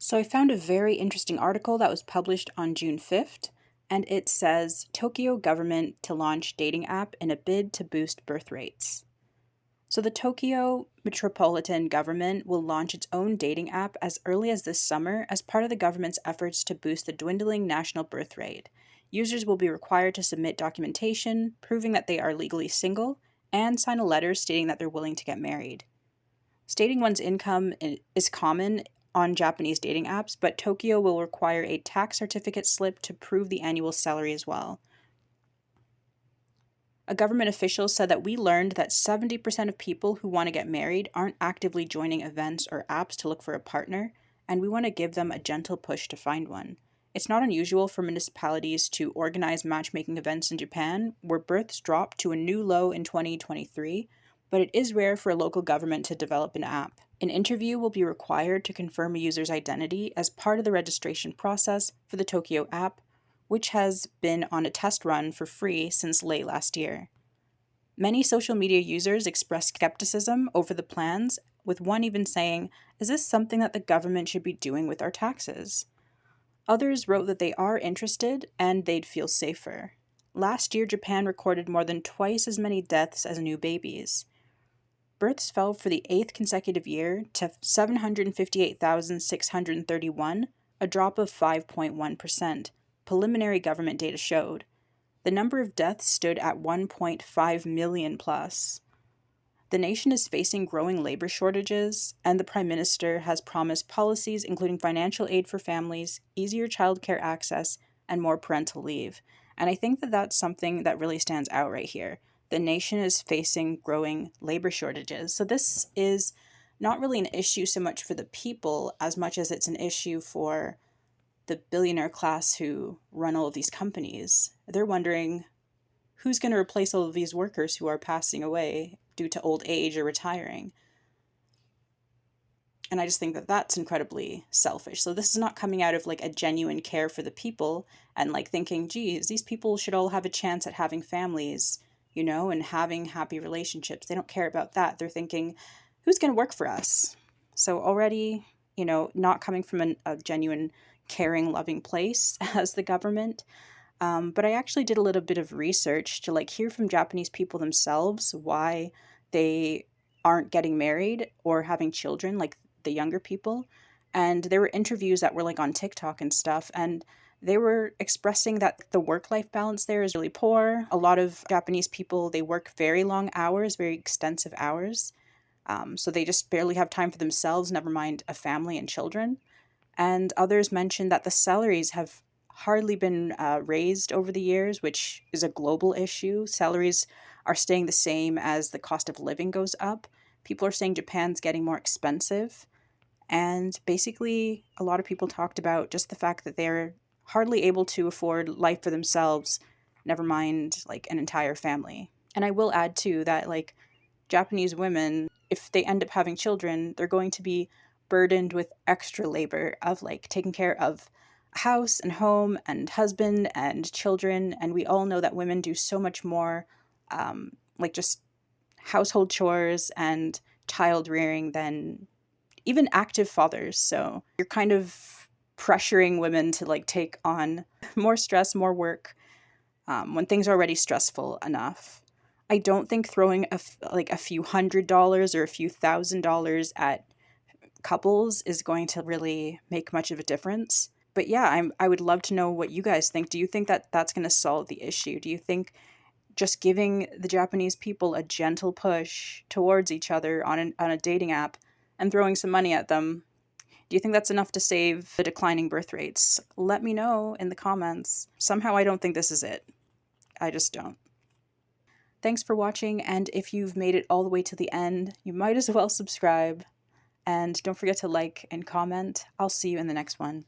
So I found a very interesting article that was published on June 5th, and it says Tokyo government to launch dating app in a bid to boost birth rates. So the Tokyo metropolitan government will launch its own dating app as early as this summer as part of the government's efforts to boost the dwindling national birth rate. Users will be required to submit documentation proving that they are legally single and sign a letter stating that they're willing to get married. Stating one's income is common on Japanese dating apps, but Tokyo will require a tax certificate slip to prove the annual salary as well. A government official said that we learned that 70% of people who want to get married aren't actively joining events or apps to look for a partner, and we want to give them a gentle push to find one. It's not unusual for municipalities to organize matchmaking events in Japan, where births dropped to a new low in 2023, but it is rare for a local government to develop an app. An interview will be required to confirm a user's identity as part of the registration process for the Tokyo app, which has been on a test run for free since late last year. Many social media users expressed skepticism over the plans, with one even saying, "Is this something that the government should be doing with our taxes?" Others wrote that they are interested and they'd feel safer. Last year, Japan recorded more than twice as many deaths as new babies. Births fell for the 8th consecutive year to 758,631, a drop of 5.1%, preliminary government data showed. The number of deaths stood at 1.5 million plus. The nation is facing growing labor shortages, and the Prime Minister has promised policies including financial aid for families, easier childcare access, and more parental leave. And I think that that's something that really stands out right here. The nation is facing growing labor shortages. So this is not really an issue so much for the people as much as it's an issue for the billionaire class who run all of these companies. They're wondering who's going to replace all of these workers who are passing away due to old age or retiring. And I just think that that's incredibly selfish. So this is not coming out of like a genuine care for the people and like thinking, geez, these people should all have a chance at having families, and having happy relationships. They don't care about that. They're thinking, who's going to work for us? So already, not coming from a genuine, caring, loving place as the government. But I actually did a little bit of research to like hear from Japanese people themselves why they aren't getting married or having children, like the younger people. And there were interviews that were like on TikTok and stuff, and they were expressing that the work-life balance there is really poor. A lot of Japanese people, they work very long hours, very extensive hours. So they just barely have time for themselves, never mind a family and children. And others mentioned that the salaries have hardly been raised over the years, which is a global issue. Salaries are staying the same as the cost of living goes up. People are saying Japan's getting more expensive. And basically, a lot of people talked about just the fact that they're hardly able to afford life for themselves, never mind like an entire family. And I will add too that like Japanese women, if they end up having children, they're going to be burdened with extra labor of like taking care of house and home and husband and children. And we all know that women do so much more, like just household chores and child rearing than even active fathers. So you're kind of pressuring women to like take on more stress, more work, when things are already stressful enough. I don't think throwing a few $100 or a few $1,000s at couples is going to really make much of a difference. But yeah, I would love to know what you guys think. Do you think that that's going to solve the issue? Do you think just giving the Japanese people a gentle push towards each other on a dating app and throwing some money at them, do you think that's enough to save the declining birth rates? Let me know in the comments. Somehow I don't think this is it. I just don't. Thanks for watching, and if you've made it all the way to the end, you might as well subscribe. And don't forget to like and comment. I'll see you in the next one.